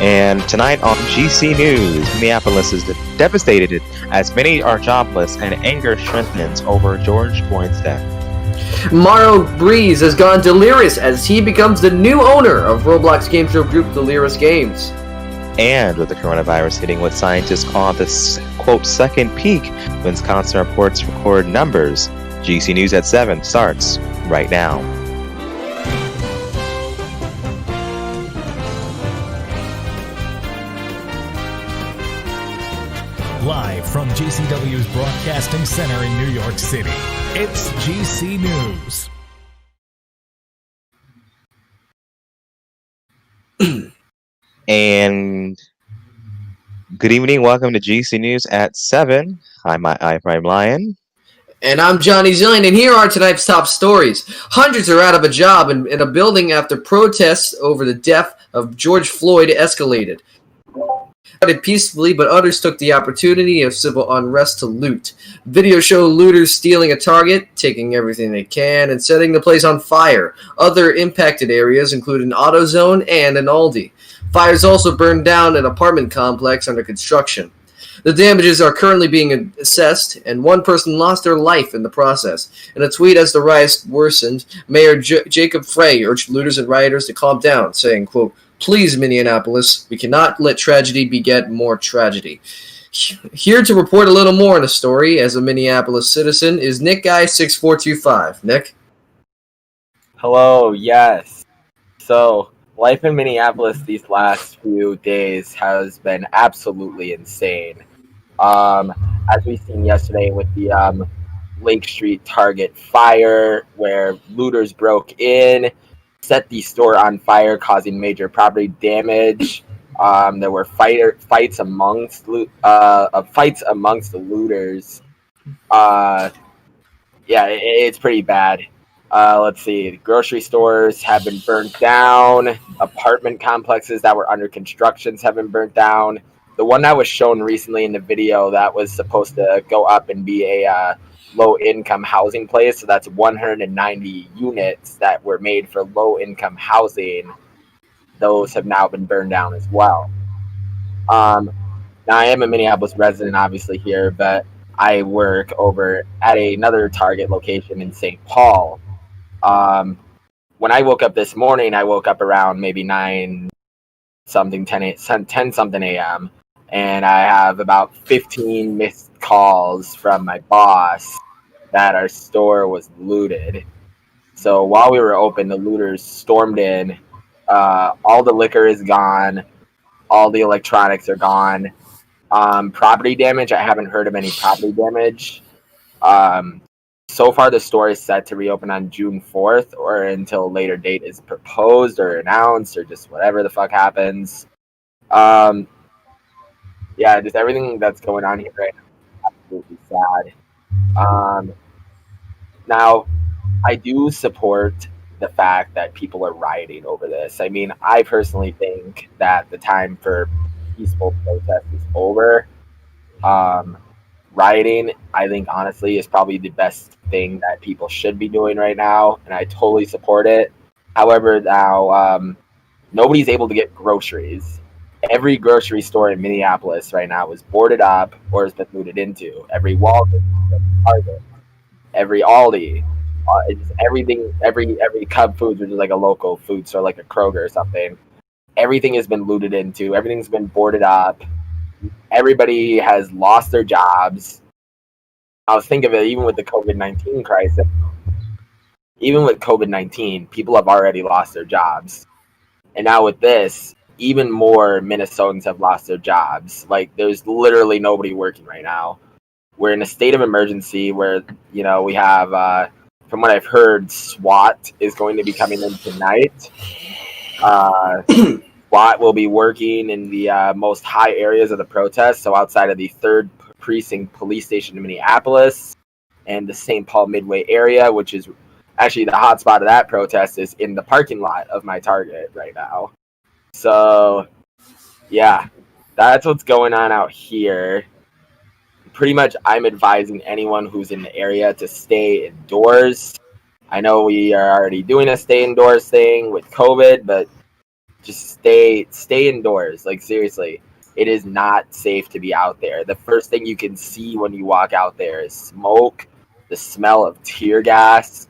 And tonight on GC News, Minneapolis is devastated as many are jobless and anger strengthens over George Floyd's death. Mario Breeze has gone delirious as he becomes the new owner of Roblox game show group Delirious Games. And with the coronavirus hitting what scientists call the, quote, second peak, Wisconsin reports record numbers. GC News at 7 starts right now. Live from GCW's Broadcasting Center in New York City, it's GC News. And good evening. Welcome to GC News at 7. I'm iiPrimeLion. And I'm JohnnyZillion, and here are tonight's top stories. Hundreds are out of a job in a building after protests over the death of George Floyd escalated. Started peacefully, but others took the opportunity of civil unrest to loot. Videos show looters stealing a Target, taking everything they can, and setting the place on fire. Other impacted areas include an AutoZone and an Aldi. Fires also burned down an apartment complex under construction. The damages are currently being assessed, and one person lost their life in the process. In a tweet as the riots worsened, Mayor Jacob Frey urged looters and rioters to calm down, saying, quote, "Please, Minneapolis, we cannot let tragedy beget more tragedy." Here to report a little more on the story as a Minneapolis citizen is Nick Guy 6425. Nick? Hello, yes. So, life in Minneapolis these last few days has been absolutely insane. As we seen yesterday with the Lake Street Target fire, where looters broke in, set the store on fire, causing major property damage. There were fights amongst the looters. It's pretty bad. Let's see. Grocery stores have been burnt down. Apartment complexes that were under construction have been burnt down. The one that was shown recently in the video that was supposed to go up and be a low-income housing place, so that's 190 units that were made for low-income housing. Those have now been burned down as well. Now, I am a Minneapolis resident, obviously, here, but I work over at another Target location in St. Paul. When I woke up this morning, I woke up around maybe 10 something a.m., and I have about 15 missed calls from my boss that our store was looted. So while we were open, the looters stormed in. All the liquor is gone. All the electronics are gone. Property damage, I haven't heard of any property damage. So far, the store is set to reopen on June 4th or until a later date is proposed or announced or just whatever the fuck happens. Just everything that's going on here right now is absolutely sad. Now, I do support the fact that people are rioting over this. I mean, I personally think that the time for peaceful protest is over. Rioting, I think, honestly, is probably the best thing that people should be doing right now, and I totally support it. However, now, nobody's able to get groceries. Every grocery store in Minneapolis right now is boarded up or has been looted into. Every Walgreens, every Target, every Aldi, it's everything, every Cub Foods, which is like a local food store, like a Kroger or something. Everything has been looted into. Everything's been boarded up. Everybody has lost their jobs. I was thinking of it, even with the COVID-19 crisis. Even with COVID-19, people have already lost their jobs. And now with this, even more Minnesotans have lost their jobs. Like, there's literally nobody working right now. We're in a state of emergency where, we have, from what I've heard, SWAT is going to be coming in tonight. SWAT will be working in the most high areas of the protest, so outside of the 3rd Precinct Police Station in Minneapolis and the St. Paul Midway area, which is actually the hot spot of that protest is in the parking lot of my Target right now. So, yeah, that's what's going on out here. Pretty much, I'm advising anyone who's in the area to stay indoors. I know we are already doing a stay indoors thing with COVID, but just stay indoors. Like, seriously, it is not safe to be out there. The first thing you can see when you walk out there is smoke, the smell of tear gas.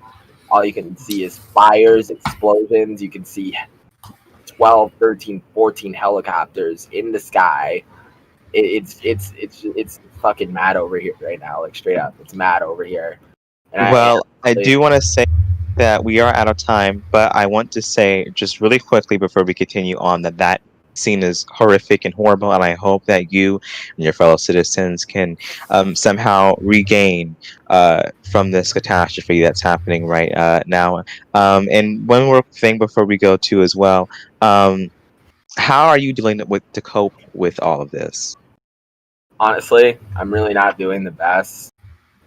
All you can see is fires, explosions. You can see 12, 13, 14 helicopters in the sky. It's fucking mad over here right now. Like, straight up, it's mad over here. And Well, I do want to say that we are out of time, but I want to say just really quickly before we continue on that scene is horrific and horrible, and I hope that you and your fellow citizens can somehow regain from this catastrophe that's happening right now. And one more thing before we go to as well, how are you dealing with to cope with all of this? honestly, I'm really not doing the best.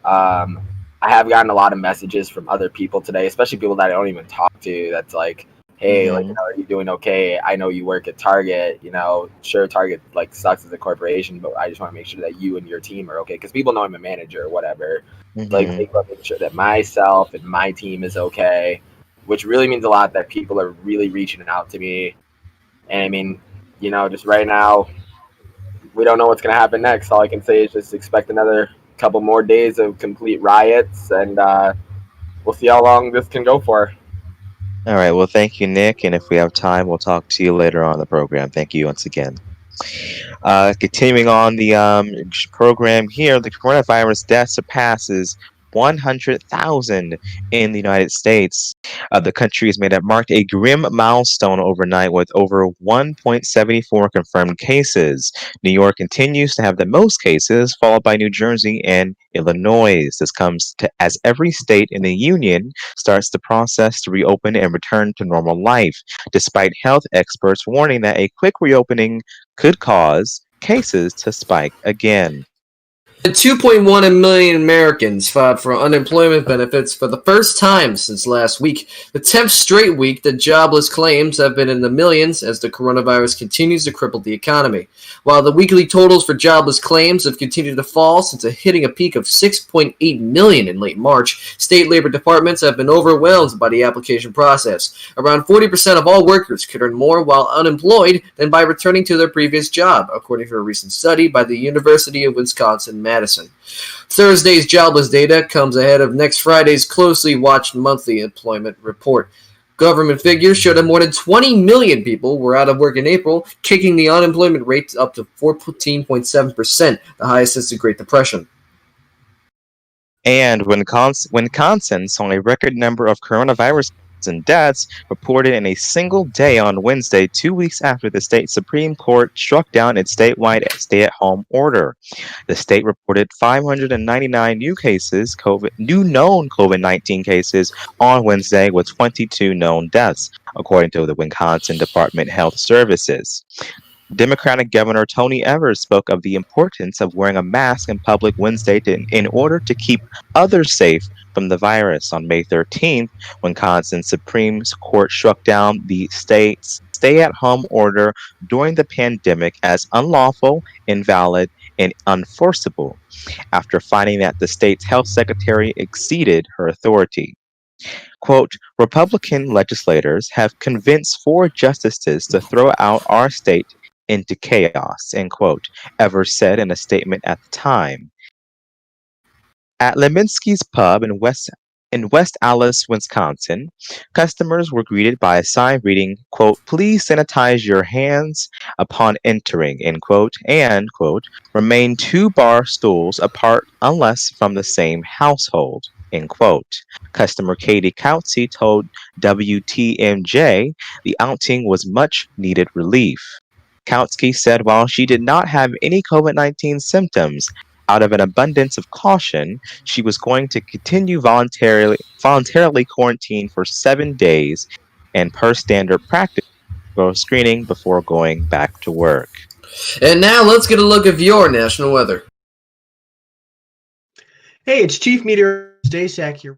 I have gotten a lot of messages from other people today, especially people that I don't even talk to. That's like, hey, like, are you doing okay? I know you work at Target. Sure, Target like sucks as a corporation, but I just want to make sure that you and your team are okay, because people know I'm a manager or whatever. Like, they want to make sure that myself and my team is okay, which really means a lot. That people are really reaching out to me, and I mean, just right now, we don't know what's going to happen next. All I can say is just expect another couple more days of complete riots, and we'll see how long this can go for. All right. Well, thank you, Nick. And if we have time, we'll talk to you later on the program. Thank you once again. Continuing on the program here, the coronavirus death surpasses 100,000 in the United States. The country has marked a grim milestone overnight with over 1.74 confirmed cases. New York continues to have the most cases, followed by New Jersey and Illinois. This comes as every state in the union starts the process to reopen and return to normal life, despite health experts warning that a quick reopening could cause cases to spike again. 2.1 million Americans filed for unemployment benefits for the first time since last week, the 10th straight week that jobless claims have been in the millions as the coronavirus continues to cripple the economy. While the weekly totals for jobless claims have continued to fall since hitting a peak of 6.8 million in late March, state labor departments have been overwhelmed by the application process. Around 40% of all workers could earn more while unemployed than by returning to their previous job, according to a recent study by the University of Wisconsin-Madison. Thursday's jobless data comes ahead of next Friday's closely watched monthly employment report. Government figures showed that more than 20 million people were out of work in April, kicking the unemployment rate up to 14.7%, the highest since the Great Depression. And Wisconsin saw a record number of coronavirus and deaths reported in a single day on Wednesday, 2 weeks after the state Supreme Court struck down its statewide stay-at-home order. The state reported 599 new known COVID-19 cases on Wednesday, with 22 known deaths, according to the Wisconsin Department of Health Services. Democratic Governor Tony Evers spoke of the importance of wearing a mask in public Wednesday in order to keep others safe from the virus. On May 13th, Wisconsin Supreme Court struck down the state's stay-at-home order during the pandemic as unlawful, invalid, and unenforceable, after finding that the state's health secretary exceeded her authority. Quote, Republican legislators have convinced 4 justices to throw out our state into chaos, end quote, Evers said in a statement at the time. At Leminski's Pub in West Allis, Wisconsin, customers were greeted by a sign reading, quote, please sanitize your hands upon entering, end quote, and, quote, remain 2 bar stools apart unless from the same household, end quote. Customer Katie Coutsey told WTMJ the outing was much needed relief. Kautsky said while she did not have any COVID-19 symptoms, out of an abundance of caution, she was going to continue voluntarily quarantine for 7 days and per standard practice for screening before going back to work. And now let's get a look at your national weather. Hey, it's Chief Meteorologist Dasak here.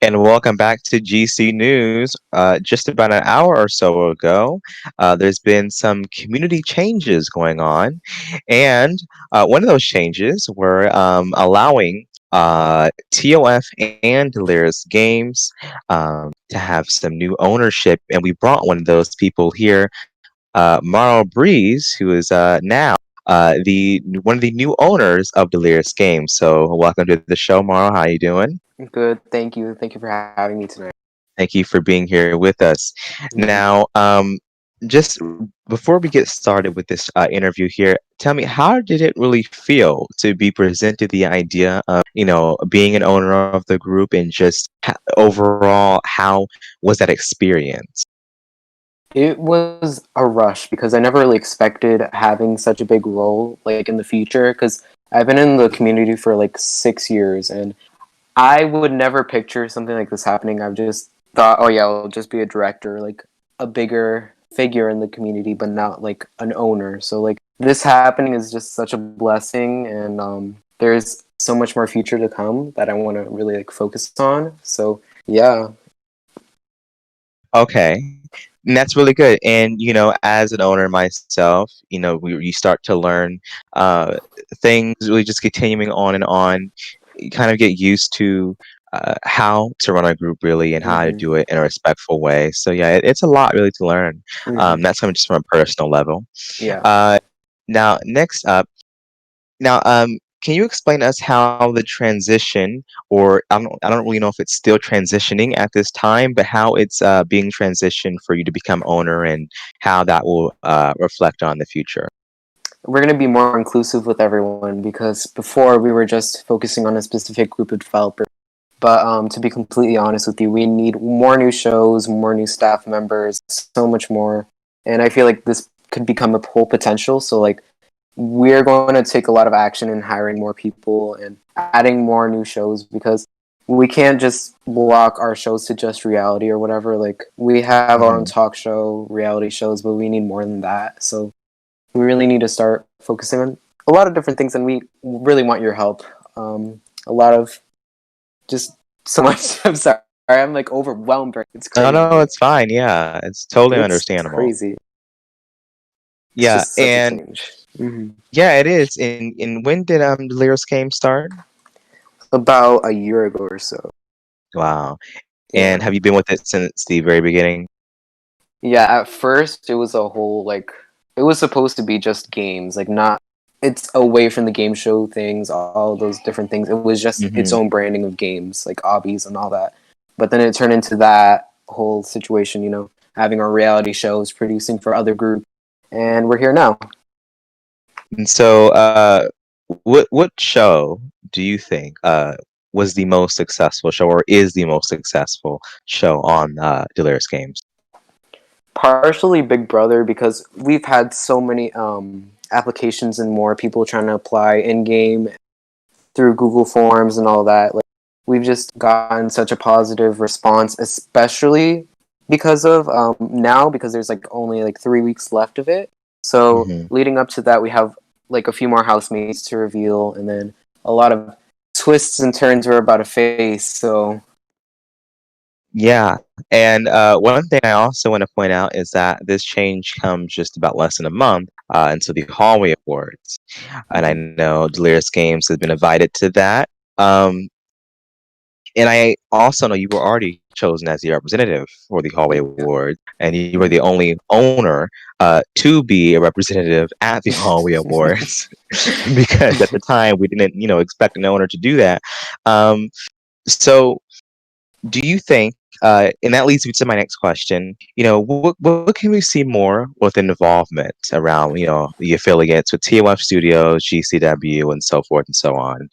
And welcome back to GC News. Just about an hour or so ago, there's been some community changes going on. And one of those changes were allowing TOF and Delirious Games to have some new ownership. And we brought one of those people here, Marl Breeze, who is now the one of the new owners of Delirious Games. So welcome to the show, Marl. How you doing? Good, thank you. Thank you for having me tonight. Thank you for being here with us. Now, just before we get started with this interview here, tell me, how did it really feel to be presented the idea of, being an owner of the group, and just overall, how was that experience? It was a rush because I never really expected having such a big role like in the future, because I've been in the community for like 6 years and I would never picture something like this happening. I've just thought, oh yeah, I'll just be a director, like a bigger figure in the community, but not like an owner. So like this happening is just such a blessing, and there's so much more future to come that I want to really like focus on. So yeah. Okay. And that's really good. And, as an owner myself, you start to learn things, really just continuing on and on. You kind of get used to how to run a group, really, and how to do it in a respectful way. So, yeah, it's a lot, really, to learn. That's coming just from a personal level. Yeah. Now, next up, can you explain to us how the transition, or I don't really know if it's still transitioning at this time, but how it's being transitioned for you to become owner, and how that will reflect on the future? We're going to be more inclusive with everyone, because before we were just focusing on a specific group of developers. But to be completely honest with you, we need more new shows, more new staff members, so much more. And I feel like this could become a whole potential. So like we're going to take a lot of action in hiring more people and adding more new shows, because we can't just block our shows to just reality or whatever. Like we have our own talk show, reality shows, but we need more than that. So we really need to start focusing on a lot of different things, and we really want your help. A lot of just so much. I'm sorry, I'm like overwhelmed. It's crazy. No, it's fine. Yeah, it's totally understandable. Crazy. Yeah, and yeah, it is. And when did Delirious Game start? About a year ago or so. Wow. And have you been with it since the very beginning? Yeah, at first it was a whole like, it was supposed to be just games, like not, it's away from the game show things, all those different things. It was just its own branding of games, like obbies and all that. But then it turned into that whole situation, having our reality shows, producing for other groups, and we're here now. And so, what show do you think was the most successful show, or is the most successful show on Delirious Games? Partially Big Brother, because we've had so many applications and more people trying to apply in-game through Google Forms and all that. Like, we've just gotten such a positive response, especially because of now, because there's like only like 3 weeks left of it. So leading up to that, we have like a few more housemates to reveal, and then a lot of twists and turns we're about to face. So yeah, and one thing I also want to point out is that this change comes just about less than a month into the Hallway Awards, and I know Delirious Games has been invited to that. And I also know you were already chosen as the representative for the Hallway Awards, and you were the only owner to be a representative at the Hallway Awards, because at the time we didn't, expect an owner to do that. So, do you think? And that leads me to my next question. What can we see more with involvement around, the affiliates with TOF Studios, GCW, and so forth and so on?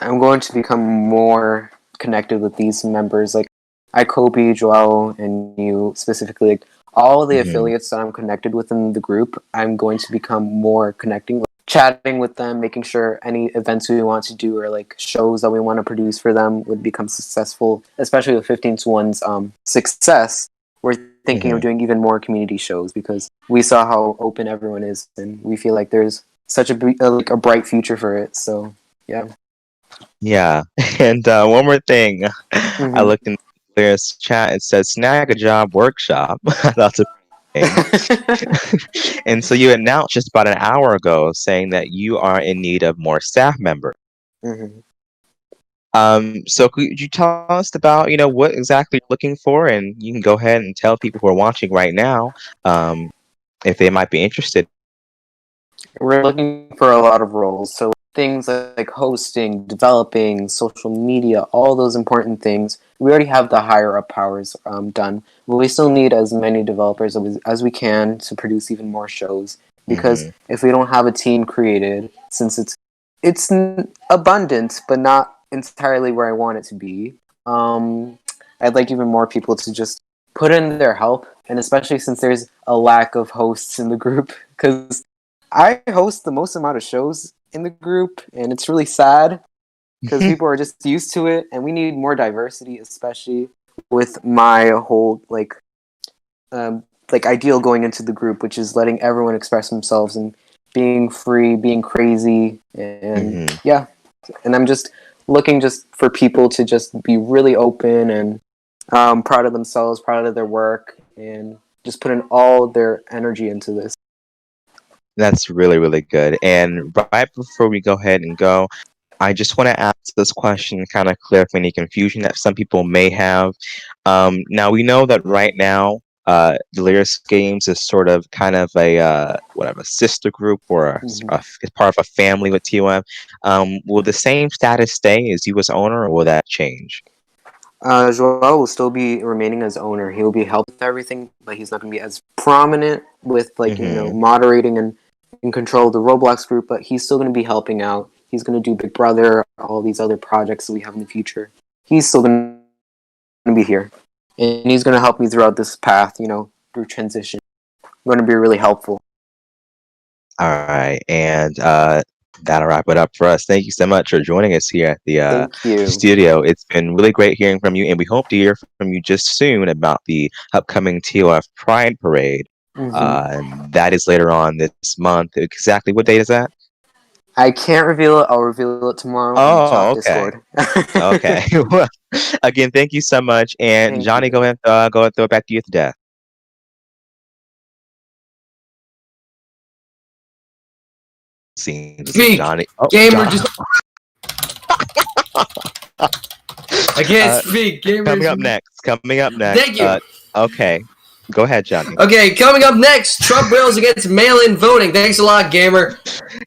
I'm going to become more connected with these members, like Ikopi, Joao, and you specifically. Like all the affiliates that I'm connected with in the group, I'm going to become more connecting, like, chatting with them, making sure any events we want to do or like shows that we want to produce for them would become successful, especially with 15-1's success. We're thinking of doing even more community shows, because we saw how open everyone is, and we feel like there's such a bright future for it. So, yeah. Yeah. And one more thing. I Mhm. looked in this chat. It says snag a job workshop. That's a thing. And so you announced just about an hour ago saying that you are in need of more staff members. Mhm. So could you tell us about, what exactly you're looking for? And you can go ahead and tell people who are watching right now, if they might be interested. We're looking for a lot of roles. So things like hosting, developing, social media, all those important things. We already have the higher up powers done, but we still need as many developers as we can to produce even more shows. Because Hmm. if we don't have a team created, since it's abundant but not entirely where I want it to be, I'd like even more people to just put in their help, and especially since there's a lack of hosts in the group, because I host the most amount of shows in the group, and it's really sad because people are just used to it, and we need more diversity, especially with my whole ideal going into the group, which is letting everyone express themselves and being free, being crazy, and Hmm. yeah. And I'm just looking just for people to just be really open and proud of themselves, proud of their work, and just put in all their energy into this. That's really, really good. And right before we go ahead and go, I just want to ask this question, kind of clear up any confusion that some people may have. Now we know that right now, Delirious Games is sort of kind of a whatever sister group or Mhm. it's part of a family with TOM. Will the same status stay as you as owner, or will that change? Joel will still be remaining as owner. He will be helping with everything, but he's not going to be as prominent with Hmm. moderating and in control of the Roblox group. But he's still going to be helping out. He's going to do Big Brother, all these other projects that we have in the future. He's still going to be here, and he's going to help me throughout this path. Through transition. Going to be really helpful. All right, and that'll wrap it up for us. Thank you so much for joining us here at the Thank you. studio. It's been really great hearing from you, and we hope to hear from you just soon about the upcoming TOF Pride Parade. Hmm. And that is later on this month. Exactly what date is that? I can't reveal it. I'll reveal it tomorrow on the Oh, Talk okay. Discord. Okay. Well, again, thank you so much. And Thank Johnny, you. go ahead and throw it back to you at the death. Seems as if Speak, Johnny. Oh, gamer. John. Just I can't Uh, speak, gamer. coming up next. Coming up next. Thank you. Okay. Go ahead, Johnny. Okay, coming up next, Trump rails against mail-in voting. Thanks a lot, gamer.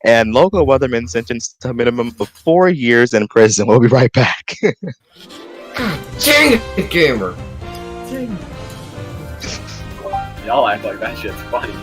And local weatherman sentenced to a minimum of 4 years in prison. We'll be right back. Dang it, gamer. Y'all act like that shit's funny.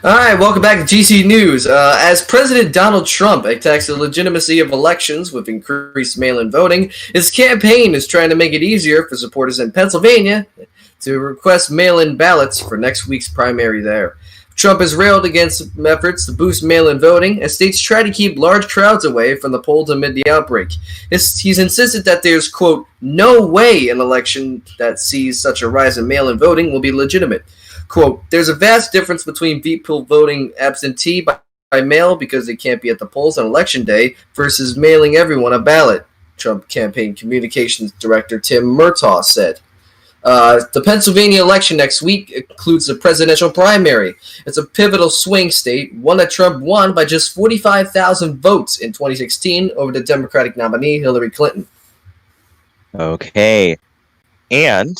All right, welcome back to GC News. As President Donald Trump attacks the legitimacy of elections with increased mail-in voting, his campaign is trying to make it easier for supporters in Pennsylvania to request mail-in ballots for next week's primary there. Trump has railed against efforts to boost mail-in voting as states try to keep large crowds away from the polls amid the outbreak. He's insisted that there's, quote, no way an election that sees such a rise in mail-in voting will be legitimate. Quote, there's a vast difference between people voting absentee by mail because they can't be at the polls on Election Day versus mailing everyone a ballot, Trump campaign communications director Tim Murtaugh said. The Pennsylvania election next week includes the presidential primary. It's a pivotal swing state, one that Trump won by just 45,000 votes in 2016 over the Democratic nominee Hillary Clinton. Okay. And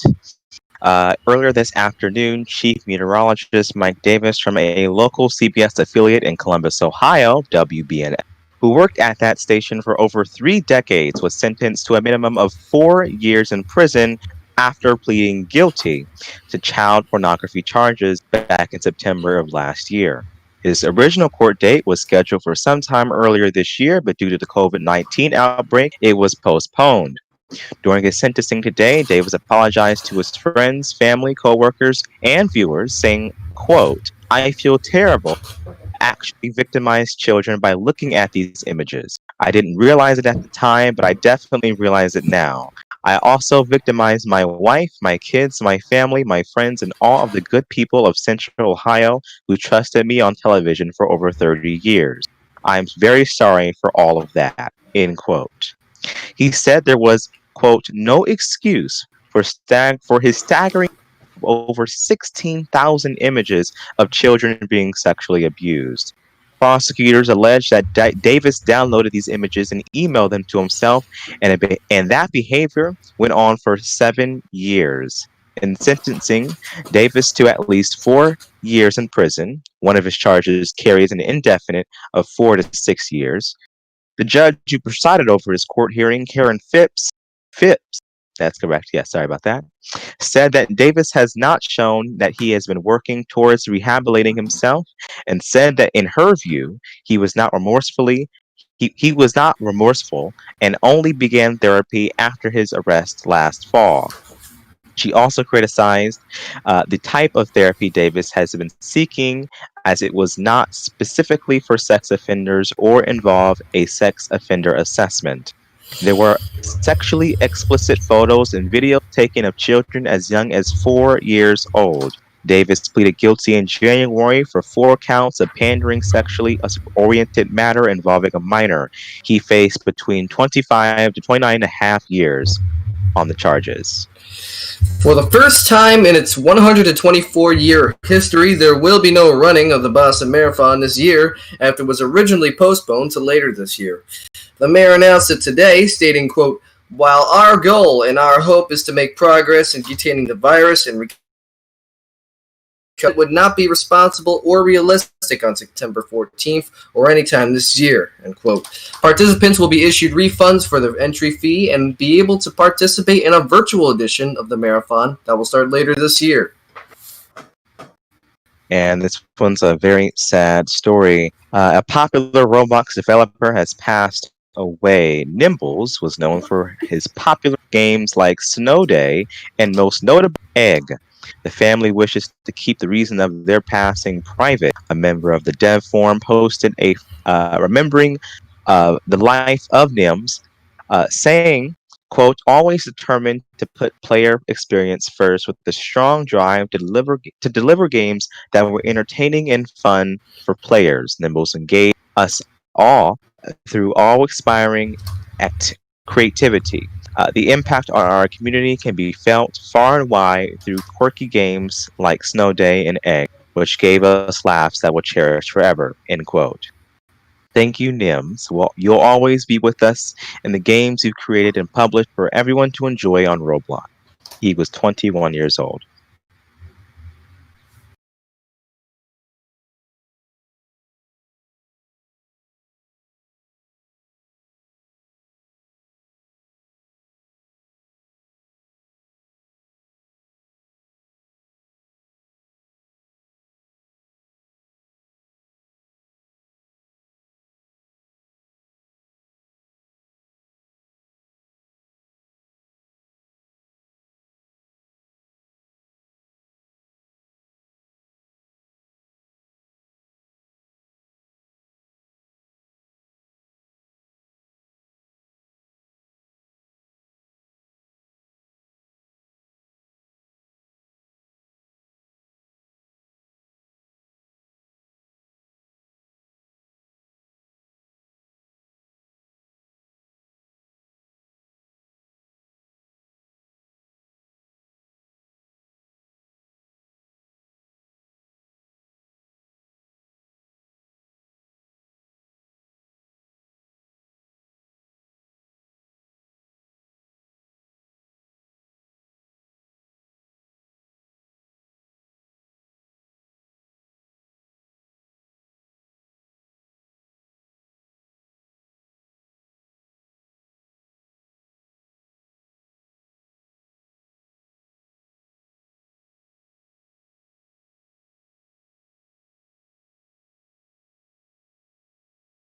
earlier this afternoon, Chief Meteorologist Mike Davis from a local CBS affiliate in Columbus, Ohio, WBNF, who worked at that station for over 3 decades, was sentenced to a minimum of 4 years in prison after pleading guilty to child pornography charges back in September of last year. His original court date was scheduled for sometime earlier this year, but due to the COVID-19 outbreak, it was postponed. During his sentencing today, Davis apologized to his friends, family, coworkers, and viewers, saying, quote, I feel terrible actually victimize children by looking at these images. I didn't realize it at the time, but I definitely realize it now. I also victimized my wife, my kids, my family, my friends, and all of the good people of Central Ohio who trusted me on television for over 30 years. I'm very sorry for all of that, end quote. He said there was, quote, no excuse for his staggering over 16,000 images of children being sexually abused. Prosecutors allege that Davis downloaded these images and emailed them to himself, and that behavior went on for 7 years. In sentencing Davis to at least 4 years in prison, one of his charges carries an indefinite of 4 to 6 years. The judge who presided over his court hearing, Karen Phipps, that's correct, yes, sorry about that, said that Davis has not shown that he has been working towards rehabilitating himself, and said that in her view, he was not remorseful and only began therapy after his arrest last fall. She also criticized the type of therapy Davis has been seeking, as it was not specifically for sex offenders or involve a sex offender assessment. There were sexually explicit photos and videos taken of children as young as 4 years old. Davis pleaded guilty in January for 4 counts of pandering sexually oriented matter involving a minor. He faced between 25 to 29 and a half years on the charges. For the first time in its 124-year history, there will be no running of the Boston Marathon this year after it was originally postponed to later this year. The mayor announced it today, stating, quote, while our goal and our hope is to make progress in containing the virus and it would not be responsible or realistic on September 14th or anytime this year, end quote. Participants will be issued refunds for their entry fee and be able to participate in a virtual edition of the marathon that will start later this year. And this one's a very sad story. A popular Roblox developer has passed away. Nimbles was known for his popular games like Snow Day and most notably Egg. The family wishes to keep the reason of their passing private. A member of the dev forum posted a remembering the life of Nims, saying, quote, always determined to put player experience first with the strong drive to deliver games that were entertaining and fun for players. Nimbles engaged us all through all-inspiring creativity. The impact on our community can be felt far and wide through quirky games like Snow Day and Egg, which gave us laughs that we'll cherish forever, end quote. Thank you, Nims. Well, you'll always be with us in the games you've created and published for everyone to enjoy on Roblox. He was 21 years old.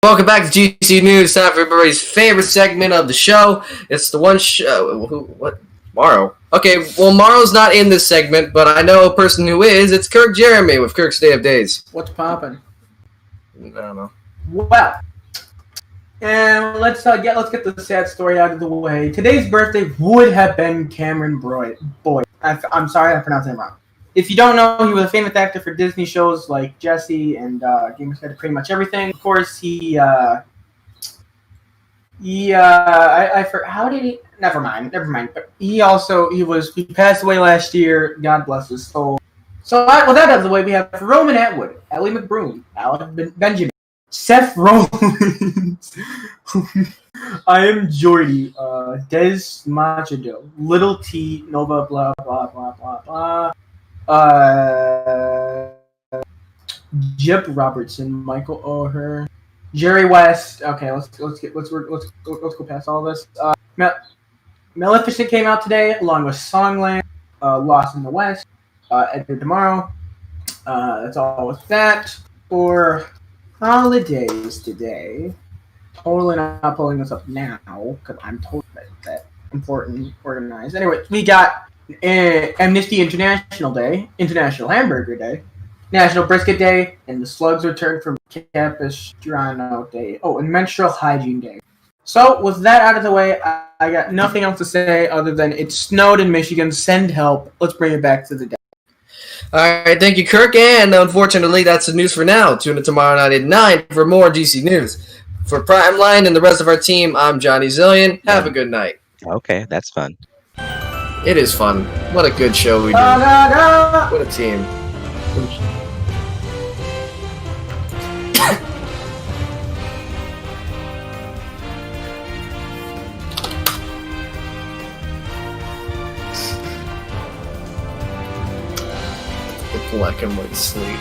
Welcome back to GC News. Time for everybody's favorite segment of the show. It's the one show. What? Morrow. Okay, well, Morrow's not in this segment, but I know a person who is. It's Kirk Jeremy with Kirk's Day of Days. What's poppin'? I don't know. Well, and let's get the sad story out of the way. Today's birthday would have been Cameron Boyd. I'm sorry, I pronounced him wrong. If you don't know, he was a famous actor for Disney shows like Jessie and Game of Thrones, pretty much everything. Of course, how did he? Never mind. But he passed away last year. God bless his soul. So, with that out of the way, we have Roman Atwood, Ellie McBroom, Alec Benjamin, Seth Rollins, I Am Jordy, Des Machado, Little T, Nova, blah, blah, blah, blah, blah. Jip Robertson, Michael O'Hare, Jerry West. Okay, let's go past all this. Maleficent came out today, along with Songland, Lost in the West, Edgar Tomorrow. That's all with that for holidays today. Totally not pulling this up now because I'm totally that important, organized. Anyway, we got Amnesty International Day, International Hamburger Day, National Brisket Day, and the Slugs Return from Capistrano Day. Oh, and Menstrual Hygiene Day. So, with that out of the way, I got nothing else to say other than it snowed in Michigan. Send help. Let's bring it back to the day. All right, thank you, Kirk. And unfortunately, that's the news for now. Tune in tomorrow night at 9 for more GC News. For PrimeLion and the rest of our team, I'm Johnny Have a good night. Okay, that's fun. It is fun. What a good show we do. What a team. The black and white sleep.